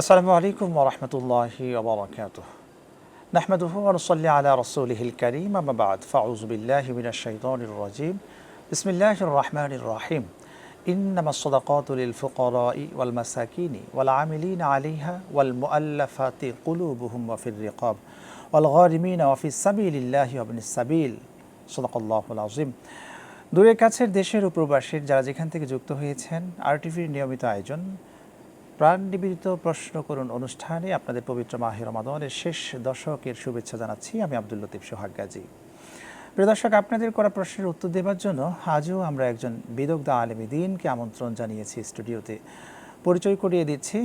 আসসালামু আলাইকুম ওয়া রাহমাতুল্লাহি ওয়া বারাকাতুহু। নাহমাদুহু ওয়া নুসাল্লি আলা রাসূলিহিল কারীম, আম্মা বা'দ। ফাউযু বিল্লাহি মিনাশ শাইতানির রাজীম। বিসমিল্লাহির রাহমানির রাহিম। ইন্নামাস সাদাকাতু লিল ফুকারাই ওয়াল মাসাকিনি ওয়াল আমিলিনা আলাইহা ওয়াল মুআল্লাফাতি কুলুবুহুম ওয়া ফির রিকাব ওয়াল গারিমিনা ওয়া ফিস সাবিলিল্লাহি ওয়া ইবনিস সাবিল। সাদাকাল্লাহুল আযীম। দূরের কাছের দেশের ও প্রবাসীর যারা যেখান থেকে যুক্ত হয়েছেন আরটিভির নিয়মিত আয়োজন প্রাণ নিবেদিত প্রশ্ন করুন অনুষ্ঠানে আপনাদের পবিত্র মাহে রমাদানের শেষ দশকের শুভেচ্ছা জানাচ্ছি। আমি আব্দুল লতিফ সোহাগ গাজী। প্রিয় দর্শক, আপনাদের করা প্রশ্নের উত্তর দেওয়ার জন্য আজও আমরা একজন বিদগ্ধ আলেমী দ্বীনকে আমন্ত্রণ জানিয়েছি স্টুডিওতে। পরিচয় করিয়ে দিচ্ছি,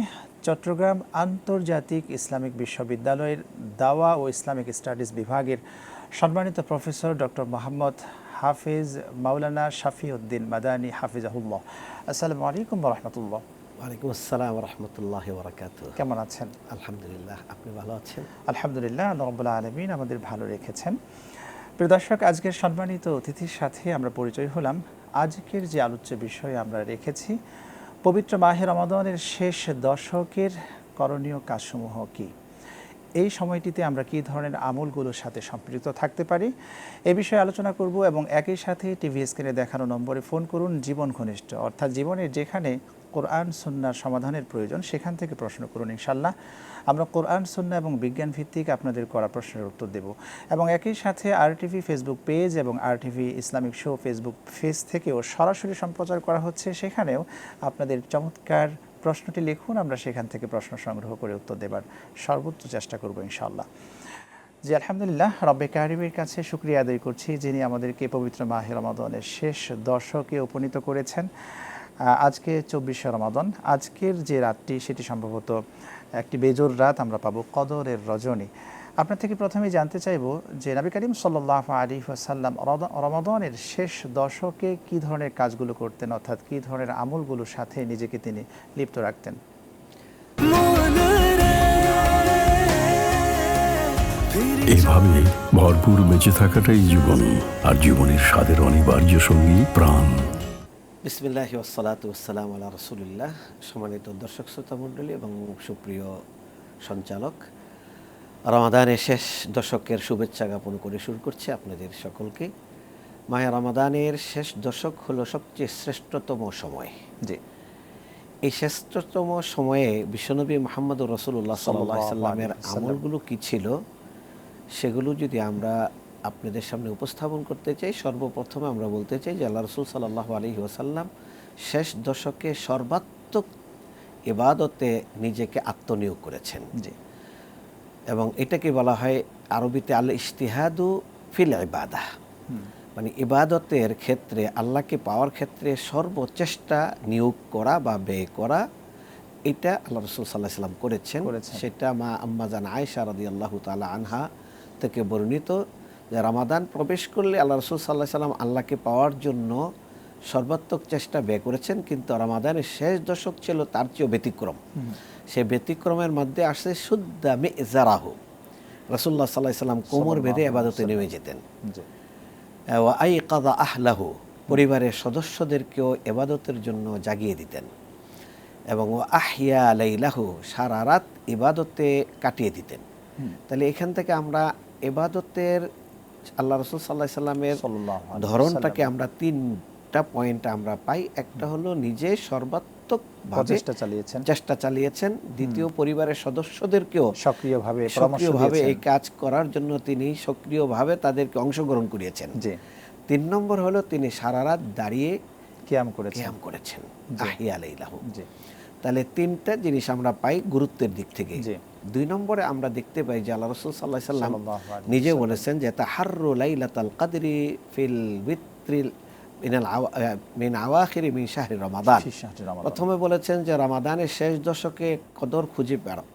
চট্টগ্রাম আন্তর্জাতিক ইসলামিক বিশ্ববিদ্যালয়ের দাওয়া ও ইসলামিক স্টাডিজ বিভাগের সম্মানিত প্রফেসর ডক্টর মোহাম্মদ হাফিজ মাওলানা শাফিউদ্দিন মাদানী হাফিজাহুল্লাহ। আসসালামু আলাইকুম ওয়া রাহমাতুল্লাহ। ওয়ালাইকুম আসসালাম ওয়া রাহমাতুল্লাহি ওয়া বারাকাতুহু। কেমন আছেন? আলহামদুলিল্লাহ, আপনি ভালো আছেন? আলহামদুলিল্লাহ, আল্লাহ রাব্বুল আলামিন আমাদের ভালো রেখেছেন। প্রিয় দর্শক, আজকের সম্মানিত অতিথির সাথে আমরা পরিচয় হলাম। আজকের যে আলোচ্য বিষয় আমরা রেখেছি, পবিত্র মাহে রমাদানের শেষ দশকের করণীয় কাজসমূহ কী, এই সময়টিতে আমরা কী ধরনের আমলগুলোর সাথে সম্পৃক্ত থাকতে পারি এ বিষয়ে আলোচনা করব এবং একই সাথে টিভি স্ক্রিনে দেখানো নম্বরে ফোন করুন। জীবন ঘনিষ্ঠ অর্থাৎ জীবনের যেখানে কোরআন সুন্নাহর সমাধানের প্রয়োজন সেখান থেকে প্রশ্ন করুন। ইনশাআল্লাহ আমরা কোরআন সুন্নাহ এবং বিজ্ঞান ভিত্তিক আপনাদের করা প্রশ্নের উত্তর দেব। এবং একই সাথে আরটিভি ফেসবুক পেজ এবং RTV Islamic show Facebook page থেকেও সরাসরি সম্প্রচার করা হচ্ছে, সেখানেও আপনাদের চমৎকার প্রশ্নটি লিখুন, আমরা সেখান থেকে প্রশ্ন সংগ্রহ করে উত্তর দেবার সর্বোচ্চ চেষ্টা করব ইনশাআল্লাহ। জি আলহামদুলিল্লাহ, রব্বে কারিমের কাছে শুকরিয়া আদায় করছি যিনি আমাদেরকে পবিত্র মাহে রমাদানের শেষ দশকে উপনীত করেছেন। আজকে 24শে রমাদান। আজকের যে রাতটি সেটি সম্ভবত একটি বেজোর রাত আমরা পাবো, কদরের রজনী। আপনার থেকে প্রথমেই জানতে চাইব যে নবী করিম সাল্লাল্লাহু আলাইহি ওয়াসাল্লাম রমাদানের শেষ দশকে কী ধরনের কাজগুলো করতেন, অর্থাৎ কী ধরনের আমলগুলোর সাথে নিজেকে তিনি লিপ্ত রাখতেন? এভাবে ভরপুর বেঁচে থাকাটাই জীবন, আর জীবনের স্বাদের অনিবার্য সঙ্গী প্রাণ। বিসমিল্লাহি ওয়াসসালাতু ওয়াসসালামু আলা রাসূলিল্লাহ। সম্মানিত দর্শক শ্রোতা মণ্ডলী এবং সুপ্রিয় সঞ্চালক, রমাদানের শেষ দশকের শুভেচ্ছা জ্ঞাপন করে শুরু করছি আপনাদের সকলকে। মাহে রমাদানের শেষ দশক হলো সবচেয়ে শ্রেষ্ঠতম সময়। জি, এই শ্রেষ্ঠতম সময়ে বিশ্বনবী মুহাম্মদুর রাসূলুল্লাহ সাল্লাল্লাহু আলাইহি ওয়াসাল্লামের আমলগুলো কী ছিল সেগুলো যদি আমরা আপনাদের সামনে উপস্থাপন করতে চাই, সর্বপ্রথমে আমরা বলতে চাই যে আল্লাহ রাসূল সাল্লাল্লাহু আলাইহি ওয়াসাল্লাম শেষ দশকে সর্বাত্মক ইবাদতে নিজেকে আত্মনিয়োগ করেছেন। জি, এবং এটাকে বলা হয় আরবিতে আল ইজতিহাদু ফিল ইবাদাহ, মানে ইবাদতের ক্ষেত্রে আল্লাহকে পাওয়ার ক্ষেত্রে সর্বচেষ্টা নিয়োগ করা বা ব্যয় করা। এটা আল্লাহ রাসূল সাল্লাল্লাহু আলাইহি ওয়াসাল্লাম করেছেন। সেটা মা আম্মাজান আয়েশা রাদিয়াল্লাহু তাআলা আনহা থেকে বর্ণিত যে রমাদান প্রবেশ করলে আল্লাহ রাসূল সাল্লাল্লাহু আলাইহি ওয়াসাল্লাম আল্লাহকে পাওয়ার জন্য সর্বাত্মক চেষ্টা ব্যয় করেছেন, কিন্তু রমাদানের শেষ দশক ছিল তার চেয়েও ব্যতিক্রম। সে ব্যতিক্রমের মধ্যে আসে সুদ্দা মিজারাহু, রাসূলুল্লাহ সাল্লাল্লাহু আলাইহি ওয়াসাল্লাম কোমর বেঁধে ইবাদতে নেমে যেতেন। ওয়া আইকাযা আহলাহু, পরিবারের সদস্যদেরকেও ইবাদতের জন্য জাগিয়ে দিতেন। এবং ও আহিয়া লাইলাহু, সারা রাত ইবাদতে কাটিয়ে দিতেন। তাহলে এখান থেকে আমরা ইবাদতের আল্লাহ রাসূল সাল্লাল্লাহু আলাইহি ওয়াসাল্লামের ধরনটাকে আমরা তিনটা পয়েন্ট আমরা পাই। একটা হলো নিজে সর্বাত্মকভাবে চেষ্টা চালিয়েছেন, দ্বিতীয় পরিবারের সদস্যদেরকেও সক্রিয়ভাবে এই কাজ করার জন্য তিনি সক্রিয়ভাবে তাদেরকে অংশগ্রহণ করিয়েছেন। 3 নম্বর হলো তিনি সারা রাত দাঁড়িয়ে কিয়াম করেছেন, আহিয়া লাইলাহু। তাহলে 3টা জিনিস আমরা পাই গুরুত্বের দিক থেকে। 2 নম্বরে আমরা দেখতে পাই যে আল্লাহ রাসূল সাল্লাল্লাহু আলাইহি ওয়াসাল্লাম নিজে বলেছেন যে তাহাররু লাইলাতাল কদরি ফিল বিত্রিল মিন আওয়াখিরি মিন শাহরি রমাদান। প্রথমে বলেছেন যে রমাদানের শেষ দশকে কদর খুঁজে বেড়াও,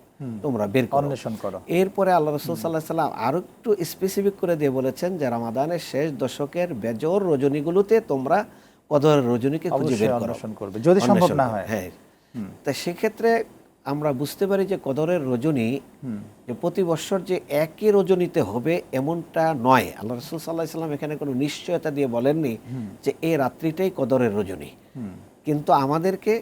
তোমরা বের করো, অন্বেষণ করো। এরপরে আল্লাহ রাসূল সাল্লাল্লাহু আলাইহি ওয়াসাল্লাম আরো একটু স্পেসিফিক করে দিয়ে বলেছেন যে রমাদানের শেষ দশকের বেজর রজনীগুলোতে তোমরা কদরের রজনীকে খুঁজে বের করো, অন্বেষণ করবে যদি সম্ভব না হয়। হ্যাঁ, তাই সেক্ষেত্রে আমরা বুঝতে পারি যে কদরের রজনী যে প্রতি বছর যে একই রজনীতে হবে এমনটা নয়। আল্লাহ রাসূল সাল্লাল্লাহু আলাইহি ওয়াসাল্লাম এখানে কোনো নিশ্চয়তা দিয়ে বলেননি যে এই রাত্রিটাই কদরের রজনী, কিন্তু আমাদেরকে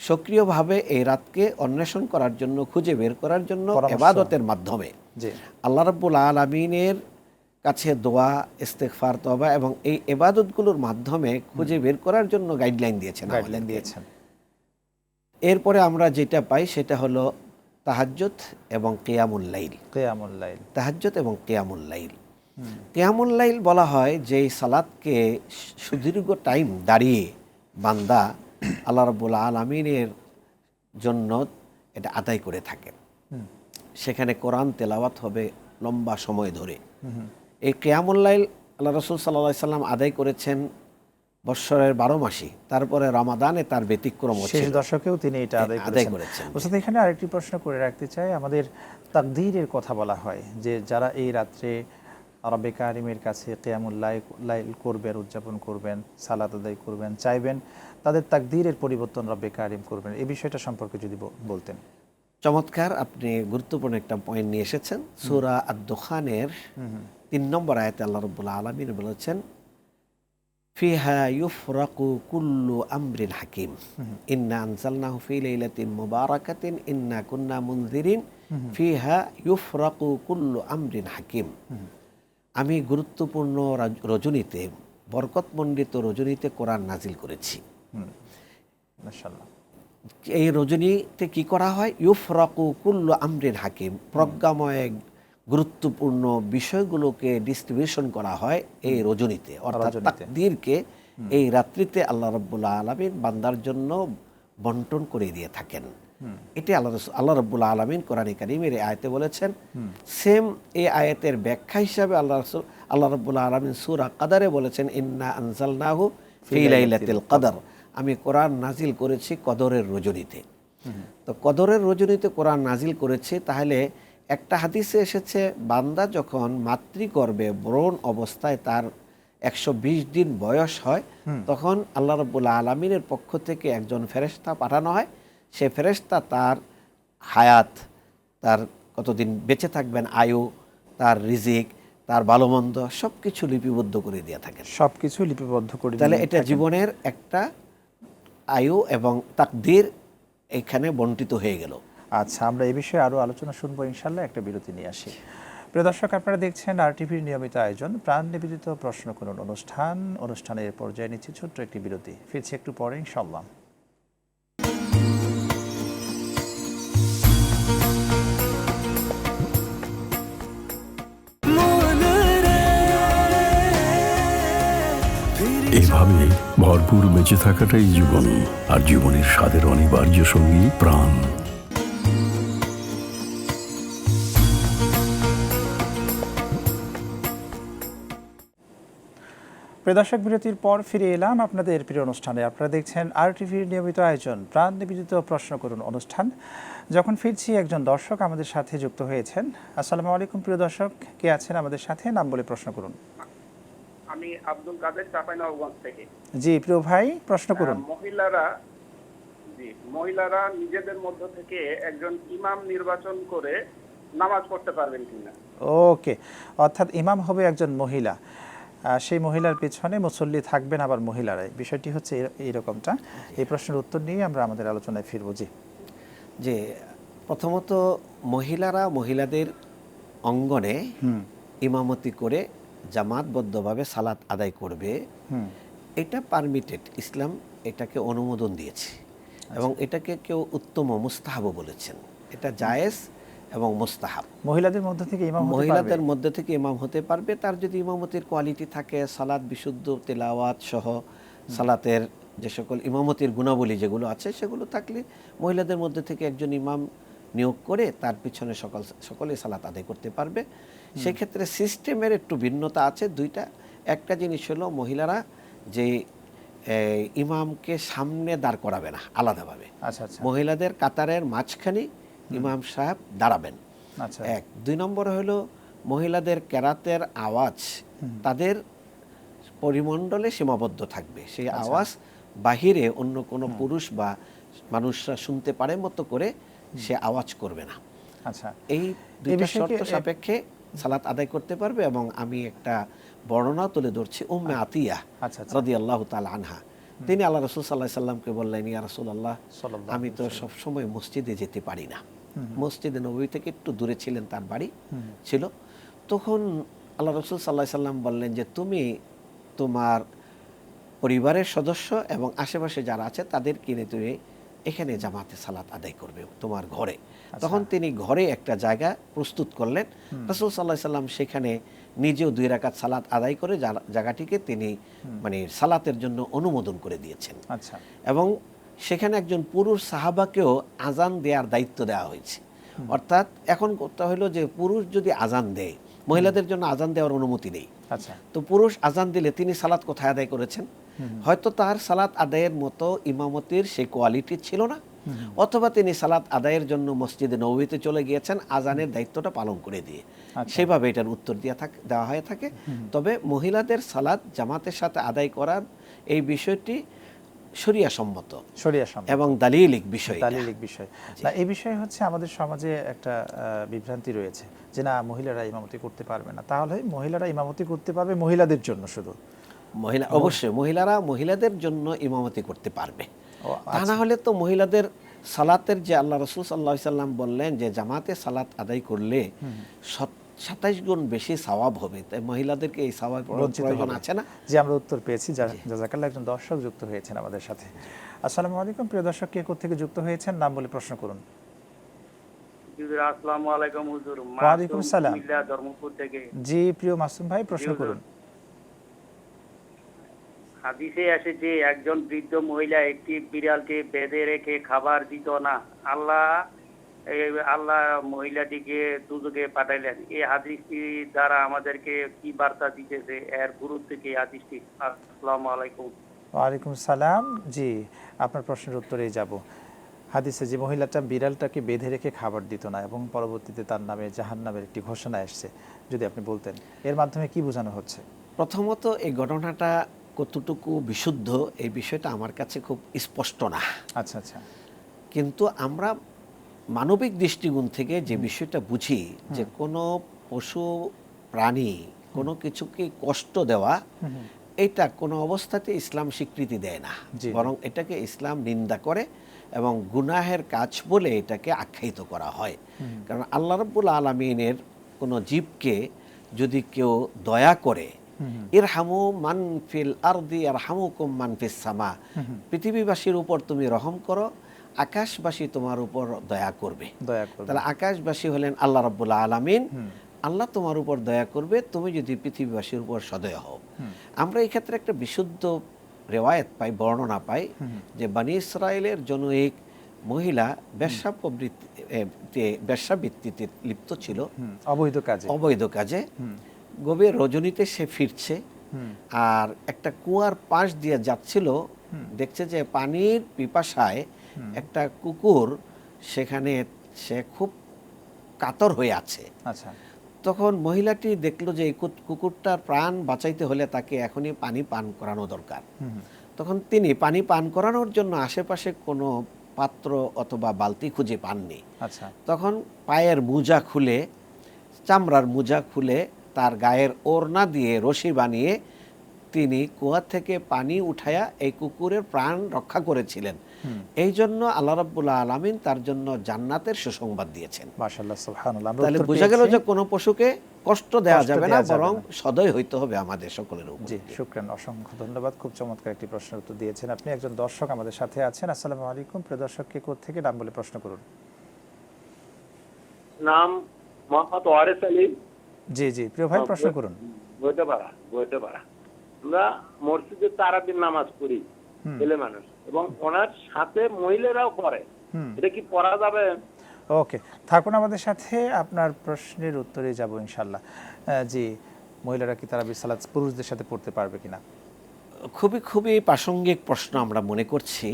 সক্রিয়ভাবে এই রাতকে অন্বেষণ করার জন্য, খুঁজে বের করার জন্য পরামর্শ। ইবাদতের মাধ্যমে জি, আল্লাহ রাব্বুল আলামিনের কাছে দোয়া, ইস্তেগফার, তওবা এবং এই ইবাদতগুলোর মাধ্যমে খুঁজে বের করার জন্য গাইডলাইন দিয়েছেন গাইডলাইন আমাদেরকে। দিয়েছেন। এরপরে আমরা যেটা পাই সেটা হলো তাহাজ্জুদ এবং কিয়ামুল লাইল। কিয়ামুল লাইল। তাহাজ্জুদ এবং কিয়ামুল লাইল। কিয়ামুল লাইল বলা হয় যে এই সালাতকে সুদীর্ঘ টাইম দাঁড়িয়ে বান্দা আল্লাহ রাব্বুল আলামিনের জন্য এটা আদায় করে থাকে। সেখানে কোরআন তেলাওয়াত হবে লম্বা সময় ধরে। এই কিয়ামুল লাইল আল্লাহ রাসূল সাল্লাল্লাহু আলাইহি সাল্লাম আদায় করেছেন বৎসরের 12 মাসই, তারপরে রমাদানে তার ব্যতিক্রম শেষ হচ্ছে। দশকেও তিনি এটা আদায় করেছেন। ওস্তাদ, এখানে আরেকটি প্রশ্ন করে রাখতে চাই। আমাদের তাকদীরের কথা বলা হয় যে যারা এই রাত্রে রব্বে কারিমের কাছে কিয়ামুল লাইল করবেন, উদযাপন করবেন, সালাত আদায় করবেন, চাইবেন, তাদের তাকদীরের পরিবর্তন রব্বে কারিম করবেন। এই বিষয়টা সম্পর্কে যদি বলতেন। চমৎকার, আপনি গুরুত্বপূর্ণ একটা পয়েন্ট নিয়ে এসেছেন। সূরা আদ-দুখানের 3 নম্বর আয়াতে আল্লাহ রাব্বুল আলামিন বলেছেন, ফিহা ইউফরাকু কুল্লু আমরিন হাকিম ইন্না আনজালনাহু ফি লাইলাতিন মুবারাকাতিন ইন্না কুন্না মুনজিরিন ফিহা ইউফরাকু কুল্লু আমরিন হাকিম। আমি গুরুত্বপূর্ণ রজনীতে, বরকতমণ্ডিত রজনীতে কোরআন নাজিল করেছি। মাশাআল্লাহ। এই রজনীতে কি করা হয়? ইউফরাকু কুল্লু আমরিন হাকিম, প্রজ্ঞাময় গুরুত্বপূর্ণ বিষয়গুলোকে ডিস্ট্রিবিউশন করা হয় এই রজনীতে, অর্থাৎ তাকদীরকে এই রাত্রিতে আল্লাহ রাব্বুল আলামিন বান্দার জন্য বন্টন করে দিয়ে থাকেন। এটি আল্লাহ রাব্বুল আলামিন কোরআনে কারীমের এই আয়াতে বলেছেন। সেম এই আয়াতের ব্যাখ্যা হিসাবে আল্লাহ রাব্বুল আলামিন সূরা কাদারে বলেছেন, ইন্না আনজালনাহু ফি লাইলাতিল কদর, আমি কোরআন নাজিল করেছি কদরের রজনীতে। তো কদরের রজনীতে কোরআন নাজিল করেছি, তাহলে একটা হাদিসে এসেছে বান্দা যখন মাতৃগর্ভে ব্রণ অবস্থায় তার 120 দিন বয়স হয়, তখন আল্লাহ রাব্বুল আলামিনের পক্ষ থেকে একজন ফেরেশতা পাঠানো হয়। সে ফেরেশতা তার হায়াত, তার কতদিন বেঁচে থাকবেন, আয়ু, তার রিজিক, তার ভালো মন্দ সব কিছু লিপিবদ্ধ করে দিয়ে থাকেন। সব কিছু লিপিবদ্ধ করে, তাহলে এটা জীবনের একটা আয়ু এবং তাকদীর এখানে বন্টিত হয়ে গেল। আচ্ছা, আমরা এই বিষয়ে আরও আলোচনা শুনবো ইনশাল্লাহ। একটা বিরতি নিয়ে আসি। প্রিয় দর্শক, আপনারা দেখছেন RTVর নিয়মিত আয়োজন প্রাণ নিবেদিত প্রশ্ন করুন অনুষ্ঠানের পর্যায়ে নিচ্ছি ছোট্ট একটি বিরতি। ফিরছি একটু পরে ইনশাল্লাহ। এভাবে ভরপুর বেঁচে থাকাটাই জীবন, আর জীবনের স্বাদের অনিবার্য সঙ্গী প্রাণ। প্রিয় দর্শক, বিরতির পর ফিরে এলাম আপনাদের প্রিয় অনুষ্ঠানে। আপনারা দেখছেন RTVর নিয়মিত আয়োজন প্রাণ নিবেদিত প্রশ্ন করুন অনুষ্ঠান। যখন ফিরছি, একজন দর্শক আমাদের সাথে যুক্ত হয়েছেন। আসসালামু আলাইকুম প্রিয় দর্শক, কে আছেন আমাদের সাথে? নাম বলে প্রশ্ন করুন। আমি আব্দুল কাদের, চাঁপাইনবাবগঞ্জ থেকে। জি প্রিয় ভাই, প্রশ্ন করুন। মহিলারা নিজেদের মধ্য থেকে একজন ইমাম নির্বাচন করে নামাজ পড়তে পারবেন কিনা? ওকে, অর্থাৎ ইমাম হবে একজন মহিলা, সেই মহিলার পেছনে মুসল্লি থাকবেন আবার মহিলারাই। বিষয়টি হচ্ছে এইরকমটা। এই প্রশ্নের উত্তর নিয়ে আমরা আমাদের আলোচনায় ফিরব। জি, যে প্রথমত মহিলারা মহিলাদের অঙ্গনে ইমামতি করে জামাতবদ্ধভাবে সালাত আদায় করবে, এটা পারমিটেড। ইসলাম এটাকে অনুমোদন দিয়েছে এবং এটাকে কেউ উত্তম মুস্তাহাবও বলেছেন। এটা জায়েজ এবং মুস্তাহাব। মহিলাদের মধ্যে থেকে ইমাম হতে পারবে। তার যদি ইমামতির কোয়ালিটি থাকে, সালাত বিশুদ্ধ, তেলাওয়াত সহ সালাতের যে সকল ইমামতির গুণাবলী যেগুলো আছে সেগুলো থাকলে মহিলাদের মধ্যে থেকে একজন ইমাম নিয়োগ করে তার পিছনে সকলে সালাত আদায় করতে পারবে। সেক্ষেত্রে সিস্টেমের একটু ভিন্নতা আছে দুইটা। একটা জিনিস হলো মহিলারা যে ইমামকে সামনে দাঁড় করাবে না আলাদাভাবে। আচ্ছা আচ্ছা, মহিলাদের কাতারের মাঝখানে ইমাম সাহেব দাঁড়াবেন। আচ্ছা, এক। দুই নম্বর হলো মহিলাদের কেরাতের আওয়াজ তাদের পরিমণ্ডলে সীমাবদ্ধ থাকবে। সেই আওয়াজ বাহিরে অন্য কোনো পুরুষ বা মানুষরা শুনতে পারে মতো করে সে আওয়াজ করবে না। আচ্ছা, এই দুইটা শর্ত সাপেক্ষে সালাত আদায় করতে পারবে। এবং আমি একটা বর্ণনা তুলে ধরছি উম্মে আতিয়া রাদিয়াল্লাহু তাআলা আনহা। তিনি আল্লাহ রসুল সাল্লাহ সাল্লামকে বললেন, ইয়া রাসূলুল্লাহ, সাল্লাল্লাহু আমি তো সব সময় মসজিদে যেতে পারি না। মসজিদে নববী থেকে একটু দূরে ছিলেন, তার বাড়ি ছিল। তখন আল্লাহ রসুল সাল্লাহ সাল্লাম বললেন যে তুমি তোমার পরিবারের সদস্য এবং আশেপাশে যারা আছে তাদের কিনে তুমি এখানে জামাতে সালাত আদায় করবে তোমার ঘরে। তখন তিনি ঘরে একটা জায়গা প্রস্তুত করলেন। রাসূল সাল্লাল্লাহু আলাইহি সাল্লাম সেখানে নিজেও 2 রাকাত সালাত আদায় করে জায়গাটিকে তিনি মানে সালাতের জন্য অনুমোদন করে দিয়েছেন। আচ্ছা। এবং সেখানে একজন পুরুষ সাহাবাকেও আজান দেওয়ার দায়িত্ব দেওয়া হয়েছে। অর্থাৎ এখন কথা হলো যে পুরুষ যদি আজান দেয়, মহিলাদের জন্য আজান দেওয়ার অনুমতি নেই। আচ্ছা। তো পুরুষ আজান দিলে তিনি সালাত কোথায় আদায় করেছেন? হয়তো তার সালাত আদায়ের মতো ইমামতির সেই কোয়ালিটি ছিল না, অথবা তিনি সালাত আদায়ের জন্য মসজিদে নববীতে চলে গিয়েছেন আজানের দায়িত্বটা পালন করে দিয়ে। সেভাবে এটার উত্তর দেওয়া হয়ে থাকে। তবে মহিলাদের সালাত জামাতের সাথে আদায় করার এই বিষয়টি শরিয়া সম্মত এবং দালিলিক বিষয়। না, এই বিষয়ে হচ্ছে আমাদের সমাজে একটা বিভ্রান্তি রয়েছে যে না, মহিলারা ইমামতি করতে পারবে না। তাহলে মহিলারা ইমামতি করতে পারবে মহিলাদের জন্য শুধু? অবশ্যই মহিলারা মহিলাদের জন্য ইমামতি করতে পারবে। তা না হলে তো মহিলাদের সালাতের যে আল্লাহ রাসূল সাল্লাল্লাহু আলাইহি সাল্লাম বললেন যে জামাতে সালাত আদায় করলে 27 গুণ বেশি সওয়াব হবে, তাই মহিলাদেরকে এই সওয়াব প্রয়োজন আছে না? যে আমরা উত্তর পেয়েছি। জাযাকাল্লাহ। একজন দর্শক যুক্ত হয়েছেন আমাদের সাথে। আসসালামু আলাইকুম। প্রিয় দর্শক, কে কোথা থেকে যুক্ত হয়েছেন নাম বলে প্রশ্ন করুন। হুজুর আসসালামু আলাইকুম। হুজুর ওয়া আলাইকুম সালাম। কুমিল্লা ধর্মপুর থেকে। জি প্রিয় মাসুম ভাই, প্রশ্ন করুন। হাদিসে আসে যে একজন বৃদ্ধ মহিলা একটি বিড়ালকে বেঁধে রেখে খাবার দিত না, আল্লাহ মহিলাটিকে দুজকে পাঠাইলেন। এই হাদিসটি দ্বারা আমাদেরকে কি বার্তা দিতেছে, এর গুরুত্ব কি হাদিসটি? আসসালামু আলাইকুম। ওয়ালাইকুম সালাম। জি, আপনার প্রশ্নের উত্তরেই যাব। হাদিসে যে মহিলাটা বিড়ালটাকে বেঁধে রেখে খাবার দিত না এবং পরবর্তীতে তার নামে জাহান্নামের একটি ঘোষণা আসছে, যদি আপনি বলতেন এর মাধ্যমে কি বোঝানো হচ্ছে? প্রথমত এই ঘটনাটা কতটুকু বিশুদ্ধ এই বিষয়টা আমার কাছে খুব স্পষ্ট না। আচ্ছা আচ্ছা। কিন্তু আমরা মানবিক দৃষ্টিকোণ থেকে যে বিষয়টা বুঝি যে কোনো পশু প্রাণী কোনো কিছুকে কষ্ট দেওয়া, এটা কোনো অবস্থাতে ইসলাম স্বীকৃতি দেয় না, বরং এটাকে ইসলাম নিন্দা করে এবং গুনাহের কাজ বলে এটাকে আখ্যায়িত করা হয়। কারণ আল্লাহ রাব্বুল আলামিনের কোনো জীবকে যদি কেউ দয়া করে, ইরহামু মান ফিল আরদি ইয়ারহামুকুম মান ফিস সামা, পৃথিবীবাসীর উপর তুমি রহম করো, আকাশবাসী তোমার উপর দয়া করবে। তাহলে আকাশবাসী হলেন আল্লাহ রাব্বুল আলামিন, আল্লাহ তোমার উপর দয়া করবে তুমি যদি পৃথিবীবাসীর উপর সদয় হও। আমরা এই ক্ষেত্রে একটা বিশুদ্ধ রেওয়ায়েত পাই, বর্ণনা পাই যে বনী ইসরায়েলের জনৈক মহিলা বেশ্যাবৃত্তিতে লিপ্ত ছিল, অবৈধ কাজে। গভীর রজনীতে সে ফিরছে আর একটা কুয়ার পাশ দিয়ে যাচ্ছিল, দেখছে যে পানির পিপাসায় একটা কুকুর সেখানে সে খুব কাতর হয়ে আছে। আচ্ছা। তখন মহিলাটি দেখলো যে এই কুকুরটার প্রাণ বাঁচাইতে হলে তাকে এখনই পানি পান করানো দরকার। তখন তিনি পানি পান করানোর জন্য আশেপাশে কোনো পাত্র অথবা বালতি খুঁজে পাননি। আচ্ছা। তখন পায়ের মোজা খুলে, চামড়ার মোজা খুলে তার গায়ের ওড়না দিয়ে রশি বানিয়ে তিনি কুয়া থেকে পানি উঠায়া এই কুকুরের প্রাণ রক্ষা করেছিলেন। এই জন্য আল্লাহ রাব্বুল আলামিন তার জন্য জান্নাতের সুসংবাদ দিয়েছেন। মাশাআল্লাহ, সুবহানাল্লাহ। তাহলে বোঝা গেল যে কোনো পশুকে কষ্ট দেওয়া যাবে না, বরং সদয় হইতে হবে আমাদের সকলের উপর। জি, শুকরান, অসংখ্য ধন্যবাদ। খুব চমৎকার একটি প্রশ্নের উত্তর দিয়েছেন আপনি। একজন দর্শক আমাদের সাথে আছেন। আসসালামু আলাইকুম। প্রিয় দর্শক, কে কোথা থেকে নাম বলে প্রশ্ন করুন। নাম মোহাম্মদ ওয়ারেস আলী। জি জি প্রিয় ভাই, প্রশ্ন করুন। বইতে পারা আমরা মসজিদে তারাবির নামাজ পড়ি, ছেলে মানুষ, এবং ওনার সাথে মহিলারাও পড়ে, এটা কি পড়া যাবে? ওকে, থাকুন আমাদের সাথে, আপনার প্রশ্নের উত্তরে যাব ইনশাআল্লাহ। জি, মহিলারা কি তারাবির সালাত পুরুষদের সাথে পড়তে পারবে কিনা? খুবই খুবই প্রাসঙ্গিক প্রশ্ন আমরা মনে করছি,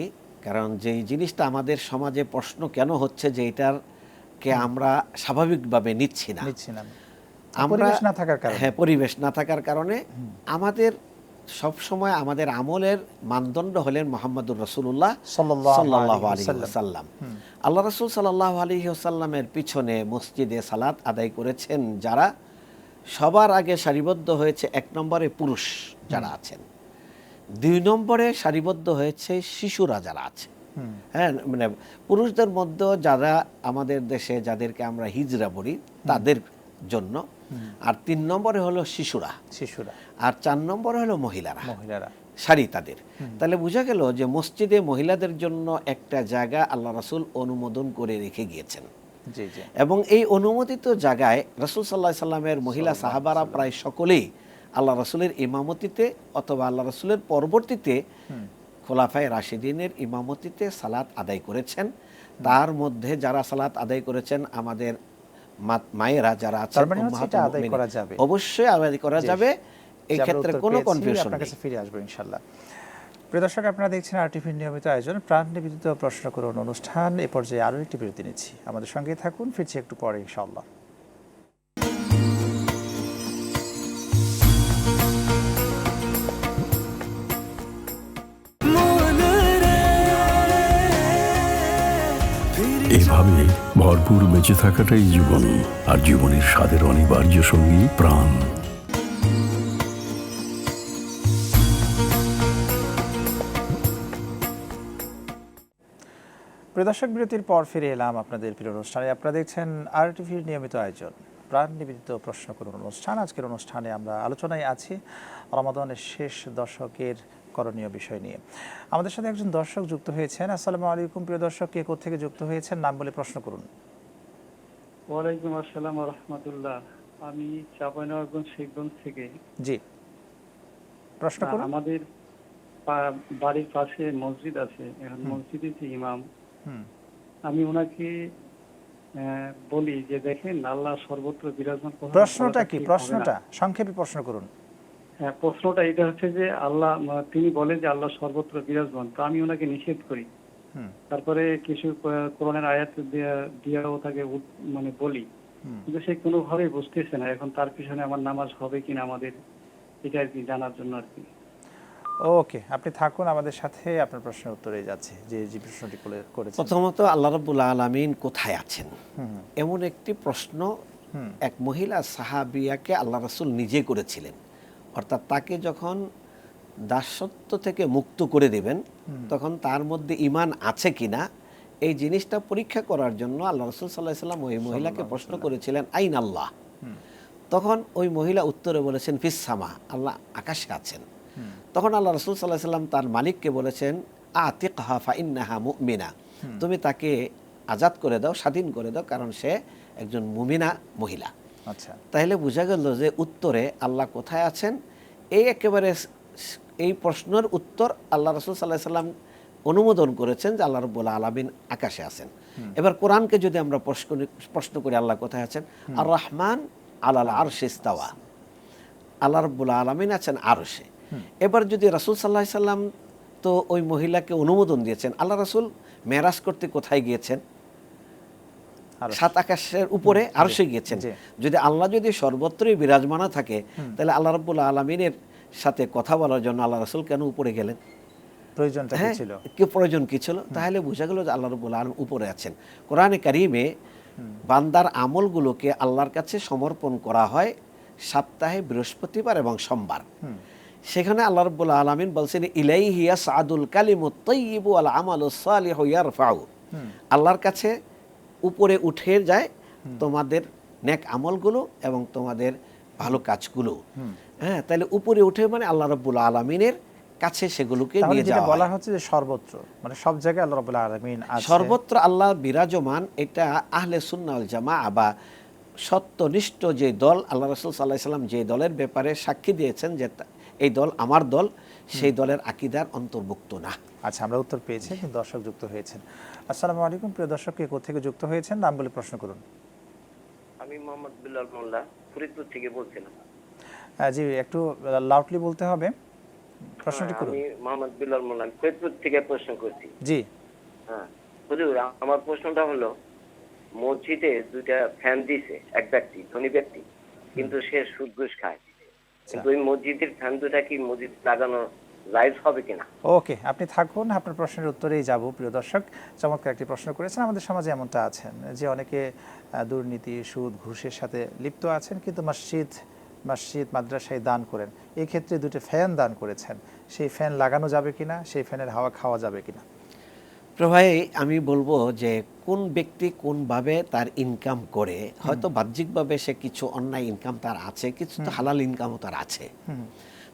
কারণ যেই জিনিসটা আমাদের সমাজে প্রশ্ন কেন হচ্ছে যে এটাকে আমরা স্বাভাবিকভাবে নিচ্ছি না। পরিবেশ না থাকার কারণে। হ্যাঁ, পরিবেশ না থাকার কারণে আমাদের সব সময় আমাদের আমলের মানদণ্ড হলেন মুহাম্মদুর রাসূলুল্লাহ সাল্লাল্লাহু আলাইহি ওয়াসাল্লাম। আল্লাহ রাসূল সাল্লাল্লাহু আলাইহি ওয়াসাল্লামের পিছনে মসজিদে সালাত আদায় করেছেন যারা, সবার আগে সারিবদ্ধ হয়েছে এক নম্বরে পুরুষ যারা আছেন, 2 নম্বরে সারিবদ্ধ হয়েছে শিশুরা যারা আছে। হ্যাঁ, মানে পুরুষদের মধ্যে যারা আমাদের দেশে যাদেরকে আমরা হিজড়া বলি তাদের জন্য, আর 3 নম্বরে হলো শিশুরা, আর 4 নম্বরে হলো মহিলারা সারি তাদের। তাহলে বোঝা গেল যে মসজিদে মহিলাদের জন্য একটা জায়গা আল্লাহ রাসূল অনুমোদন করে রেখে গিয়েছেন। এবং এই অনুমোদিত জায়গায় রাসূল সাল্লাল্লাহু আলাইহি সাল্লামের মহিলা সাহাবারা প্রায় সকলেই আল্লাহ রাসূলের ইমামতিতে অথবা আল্লাহ রাসূলের পরবর্তীতে খোলাফায়ে রাশিদিনের ইমামতিতে সালাত আদায় করেছেন। তার মধ্যে যারা সালাত আদায় করেছেন আমাদের মায়েরা যারা আছেন অবশ্যই আদায় করা যাবে, এই ক্ষেত্রে কোনো কনফিউশন নেই। ফিরে আসবো ইনশাআল্লাহ। প্রিয় দর্শক, আপনারা দেখছেন আরটিভির নিয়মিত আয়োজন প্রাণ নিবেদিত প্রশ্ন করুন অনুষ্ঠান। এ পর্যায়ে আরও একটি বিরতি নিচ্ছি, আমাদের সঙ্গেই থাকুন, ফিরছি একটু পরে ইনশাআল্লাহ। এভাবে ভরপুর বেঁচে থাকাটাই জীবন, আর জীবনের স্বাদের অনিবার্য সঙ্গী প্রাণ। প্রিয় দর্শক, বিরতির পর ফিরে এলাম আপনাদের প্রিয় অনুষ্ঠানে। আপনারা দেখছেন আরটিভির নিয়মিত আয়োজন প্রাণ নিবেদিত প্রশ্ন করুন অনুষ্ঠান। আজকের অনুষ্ঠানে আমরা আলোচনায় আছি রমাদানের শেষ দশকের করণীয় বিষয় নিয়ে। আমাদের সাথে একজন দর্শক যুক্ত হয়েছেন। আসসালামু আলাইকুম। প্রিয় দর্শক, কে কোত্থেকে যুক্ত হয়েছেন নাম বলে প্রশ্ন করুন। ওয়ালাইকুম আসসালাম ওয়া রাহমাতুল্লাহ। আমি চাঁপাইনবাবগঞ্জ শেখগঞ্জ থেকে। জি, প্রশ্ন করুন। আমাদের বাড়ির পাশে মসজিদ আছে, এখন মসজিদে যে ইমাম, আমি ওনাকে বলি যে দেখেন আল্লাহ সর্বত্র বিরাজমান। প্রশ্নটা কি? প্রশ্নটা সংক্ষেপে প্রশ্ন করুন। হ্যাঁ, প্রশ্নটা এটা হচ্ছে যে আল্লাহ, তিনি বলেন যে আল্লাহ সর্বত্র বিরাজমান, তো আমি ওনাকে নিষেধ করি। তারপরে কিছু কোরআনের আয়াত দিয়েও তাকে মানে বলি, কিন্তু সে কোনোভাবেই বুঝতেছে না। এখন তার পিছনে আমার নামাজ হবে কিনা আমাদের, এটা আর কি জানার জন্য আর কি। ওকে, আপনি থাকুন আমাদের সাথে, আপনার প্রশ্নের উত্তরে যাচ্ছে যে প্রশ্নটি করেছেন। প্রথমত আল্লাহ রাব্বুল আলামিন কোথায় আছেন এমন একটি প্রশ্ন এক মহিলা সাহাবিয়াকে আল্লাহ রাসূল নিজে করেছিলেন। অর্থাৎ তাকে যখন দাসত্ব থেকে মুক্ত করে দেবেন তখন তার মধ্যে ঈমান আছে কিনা এই জিনিসটা পরীক্ষা করার জন্য আল্লাহ রাসূল সাল্লাল্লাহু আলাইহি ওয়াসাল্লাম ওই মহিলাকে প্রশ্ন করেছিলেন, আইন আল্লাহ। তখন ওই মহিলা উত্তরে বলেছেন, ফিস সামা, আল্লাহ আকাশে আছেন। তখন আল্লাহ রাসূল সাল্লাল্লাহু আলাইহি ওয়াসাল্লাম তার মালিককে বলেছেন, আতিকহা ফাইন্নাহা মুমিনা, তুমি তাকে আজাদ করে দাও, স্বাধীন করে দাও, কারণ সে একজন মুমিনা মহিলা। আচ্ছা, তাহলে বোঝা গেল যে উত্তরে আল্লাহ কোথায় আছেন এই একেবারে এই প্রশ্নের উত্তর আল্লাহ রাসূল সাল্লাল্লাহু আলাইহি ওয়াসাল্লাম অনুমোদন করেছেন যে আল্লাহ রাব্বুল আলামিন আকাশে আছেন। এবার কোরআনকে যদি আমরা প্রশ্ন করি আল্লাহ কোথায় আছেন, আর রহমান আলাল আরশে ইস্তাওয়া, আল্লাহ রাব্বুল আলামিন আছেন আরশে। এবার যদি রাসূল সাল্লাল্লাহু আলাইহি ওয়াসাল্লাম তো ওই মহিলাকে অনুমোদন দিয়েছেন, আল্লাহ রাসূল মেরাজ করতে কোথায় গিয়েছেন? 7 আকাশের উপরে আরশে গিয়েছেন। যদি আল্লাহ যদি সর্বত্রই বিরাজমান থাকে তাহলে আল্লাহ রাব্বুল আলামিনের সাথে কথা বলার জন্য আল্লাহ রাসূল কেন উপরে গেলেন? প্রয়োজনটা কি ছিল? প্রয়োজন কি ছিল? তাহলে বোঝা গেল যে আল্লাহ রাব্বুল আলামিন উপরে আছেন। কোরআনে কারীমে বান্দার আমলগুলোকে আল্লাহর কাছে সমর্পণ করা হয় সপ্তাহে বৃহস্পতিবার এবং সোমবার। সেখানে আল্লাহ রাব্বুল আলামিন বলছেন, ইলাইহি ইয়াসআদুল কালিমুত তাইয়্যিবু ওয়াল আমালুস সালিহু ইয়ারফাউ, আল্লাহর কাছে উপরে উঠে যায় তোমাদের নেক আমলগুলো এবং তোমাদের ভালো কাজগুলো। হ্যাঁ, তাহলে উপরে উঠে মানে আল্লাহ রাব্বুল আলামিনের কাছে সেগুলোকে নিয়ে যাওয়া। বলা হচ্ছে যে সর্বত্র, মানে সব জায়গায় আল্লাহ রাব্বুল আলামিন আছে, সর্বত্র আল্লাহ বিরাজমান। এটা আহলে সুন্নাহ ওয়াল জামাআহ বা সত্যনিষ্ঠ যে দল, আল্লাহ রাসূল সাল্লাল্লাহু আলাইহি ওয়াসাল্লাম যে দলের ব্যাপারে সাক্ষী দিয়েছেন যে এই দল আমার দল, সেই দলের আকীদার অন্তর্ভুক্ত না। আচ্ছা, আমরা উত্তর পেয়েছি, কিন্তু দর্শক যুক্ত হয়েছেন। আসসালামু আলাইকুম। প্রিয় দর্শক, কে কোথা থেকে যুক্ত হয়েছেন নাম বলে প্রশ্ন করুন। আমি মোহাম্মদ বিলাল মোল্লা, ফরিদপুর থেকে বলছিলাম। জি, একটু লাউডলি বলতে হবে, প্রশ্নটি করুন। আমি মোহাম্মদ বিলাল মোল্লা, ফরিদপুর থেকে প্রশ্ন করছি। জি, হ্যাঁ হুজুর, আমার প্রশ্নটা হলো, মসজিদে 2টা ফ্যান দিছে এক ব্যক্তি, ধনী ব্যক্তি, কিন্তু সে সুদ ঘুষ খায়, কিন্তু ওই মসজিদের ফ্যান দুটা কি মসজিদ লাগানো জায়েজ হবে কিনা? ওকে, আপনি থাকুন, আপনার প্রশ্নের উত্তরেই যাব। প্রিয় দর্শক, চমৎকার একটি প্রশ্ন করেছেন। আমাদের সমাজে এমনটা আছেন যে অনেকে দুর্নীতি, সুদ, ঘুষের সাথে লিপ্ত আছেন, কিন্তু মসজিদ মসজিদ মাদ্রাসায় দান করেন, এই ক্ষেত্রে 2টি ফ্যান দান করেছেন, সেই ফ্যান লাগানো যাবে কিনা, সেই ফ্যানের হাওয়া খাওয়া যাবে কিনা? প্রভাই আমি বলবো যে কোন ব্যক্তি কোনভাবে তার ইনকাম করে, হয়তো বাহ্যিকভাবে সে কিছু অন্যায় ইনকাম তার আছে, কিছু তো হালাল ইনকামও তার আছে।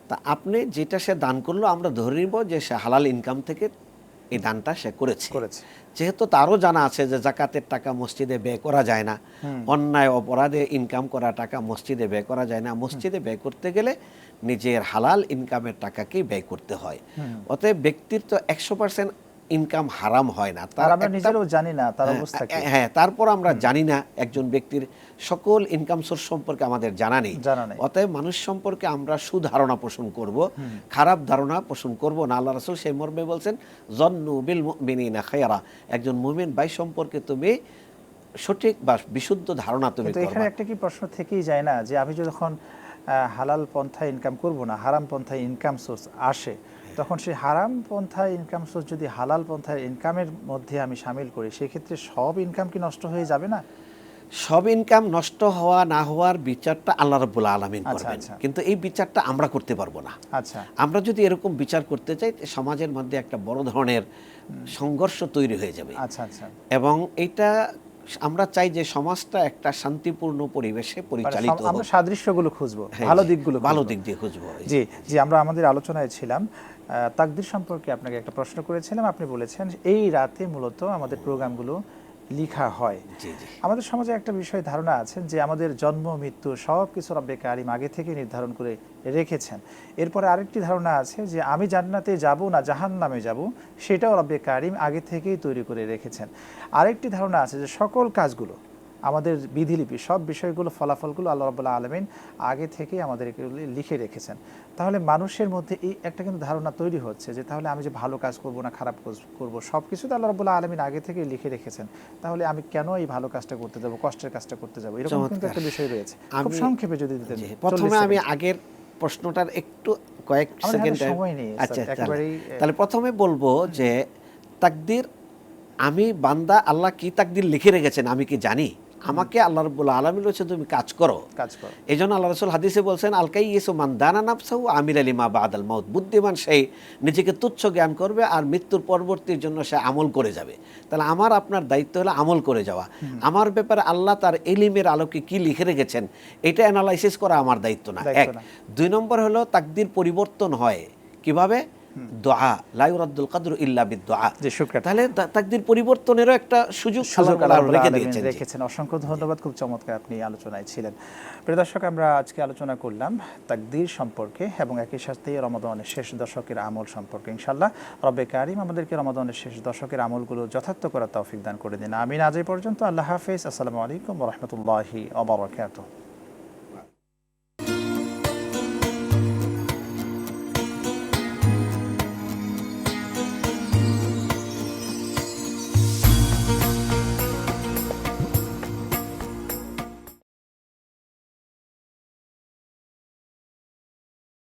তা আপনি যেটা সে দান করলো আমরা ধরে নিব যে সে হালাল ইনকাম থেকে এই দানটা সে করেছে। যেহেতু তারও জানা আছে যে জাকাতের টাকা মসজিদে ব্যয় করা যায় না, অন্যায় অপরাধে ইনকাম করা টাকা মসজিদে ব্যয় করা যায় না, মসজিদে ব্যয় করতে গেলে নিজের হালাল ইনকামের টাকাকেই ব্যয় করতে হয়। অতএব ব্যক্তির তো 100% ইনকাম হারাম হয় না, তার আমরা নিজেরাও জানি না তার অবস্থা কি। হ্যাঁ, তারপর আমরা জানি না একজন ব্যক্তির সকল ইনকাম সোর্স সম্পর্কে আমাদের জানা নেই। অতএব মানুষ সম্পর্কে আমরা সুধারণা পোষণ করব, খারাপ ধারণা পোষণ করব না। আল্লাহ রাসূল সেই মর্মে বলছেন যন্নু বিল মুমিনিনা খায়রা, একজন মুমিন ভাই সম্পর্কে তুমি সঠিক বা বিশুদ্ধ ধারণা তুমি করবে। এখানে একটা কি প্রশ্ন থেকেই যায় না যে আমি যখন হালাল পন্থায় ইনকাম করব না, হারাম পন্থায় ইনকাম সোর্স আসে, তখন সেই হারাম পন্থায় ইনকাম সোর্স যদি হালাল পন্থায় ইনকামের মধ্যে আমি শামিল করি, সেক্ষেত্রে সব ইনকাম কি নষ্ট হয়ে যাবে না? সব ইনকাম নষ্ট হওয়া না হওয়ার বিচারটা আল্লাহ রাব্বুল আলামিন করবেন, কিন্তু এই বিচারটা আমরা করতে পারবো না। আমরা যদি এরকম বিচার করতে চাই সমাজের মধ্যে একটা বড় ধরনের সংঘর্ষ তৈরি হয়ে যাবে। এবং এটা আমরা চাই যে সমাজটা একটা শান্তিপূর্ণ পরিবেশে পরিচালিত হোক। আমরা সাদৃশ্যগুলো খুঁজবো, ভালো দিকগুলো, ভালো দিক দিয়ে খুঁজবো। জি জি, আমরা আমাদের আলোচনায় ছিলাম তাকদীর সম্পর্কে। আপনাকে একটা প্রশ্ন করেছিলাম, আপনি বলেছেন এই রাতে মূলত আমাদের প্রোগ্রামগুলো লিখা হয়। আমাদের সমাজে একটা বিষয় ধারণা আছে যে আমাদের জন্ম মৃত্যু সব কিছু রব্বে কারিম আগে থেকে নির্ধারণ করে রেখেছেন। এরপরে আরেকটি ধারণা আছে যে আমি জান্নাতে যাব না জাহান্নামে যাব, সেটাও রব্বে কারিম আগে থেকেই তৈরি করে রেখেছেন। আরেকটি ধারণা আছে যে সকল কাজগুলো, আমাদের বিধিলিপি, সব বিষয়গুলো, ফলাফলগুলো আল্লাহ রাব্বুল আলামিন আগে থেকেই আমাদের লিখে রেখেছেন। তাহলে মানুষের মধ্যে এই একটা কিন্তু ধারণা তৈরি হচ্ছে যে তাহলে আমি যে ভালো কাজ করব না খারাপ কাজ করব, সব কিছু তো আল্লাহ রাব্বুল আলামিন আগে থেকেই লিখে রেখেছেন, তাহলে আমি কেন এই ভালো কাজটা করতে যাব, কষ্টের কাজটা করতে যাব? এরকম কিন্তু একটা বিষয় রয়েছে। খুব সংক্ষেপে যদি দিতেন। প্রথমে আমি আগের প্রশ্নটার একটু কয়েক সেকেন্ড, আচ্ছা তাহলে প্রথমে বলবো যে তাকদীর, আমি বান্দা আল্লাহ কি তাকদীর লিখে রেখেছেন আমি কি জানি? আমাকে আল্লাহ রাব্বুল আলামিন বলেছেন তুমি কাজ করো। এইজন্য আল্লাহ রাসূল হাদিসে বলছেন আলকাইয়িসু মান দানা নাফসাহু আমিলা লিমা বাদাল মাউত, বুদ্ধিমান সেই নিজেকে তুচ্ছ জ্ঞান করবে আর মৃত্যুর পরবর্তীর জন্য সে আমল করে যাবে। তাহলে আমার আপনার দায়িত্ব হলো আমল করে যাওয়া। আমার ব্যাপারে আল্লাহ তার ইলমের আলোকে কি লিখে রেখেছেন এটা অ্যানালাইসিস করা আমার দায়িত্ব না। 1 2 নম্বর হলো তাকদীর পরিবর্তন হয় কিভাবে? দোয়া, লা ইউরাদ্দুল কদরু ইল্লা বিদ-দুআ। তাহলে তাকদীর পরিবর্তনের একটা সুযোগ আল্লাহ রেখেছেন। অসংখ্য ধন্যবাদ, খুব চমৎকার আপনি আলোচনায় ছিলেন। প্রিয় দর্শক, আমরা আজকে আলোচনা করলাম তাকদীর সম্পর্কে এবং একই সাথে রমাদানের শেষ দশকের আমল সম্পর্কে। ইনশাআল্লাহ রব্বে কারিম আমাদেরকে রমাদানের শেষ দশকের আমলগুলো যথার্থ করার তৌফিক দান করে দিন। আমিন। আজ এই পর্যন্ত, আল্লাহ হাফেজ। আসসালামু আলাইকুম ওয়া রাহমাতুল্লাহি ওয়া বারাকাতুহু।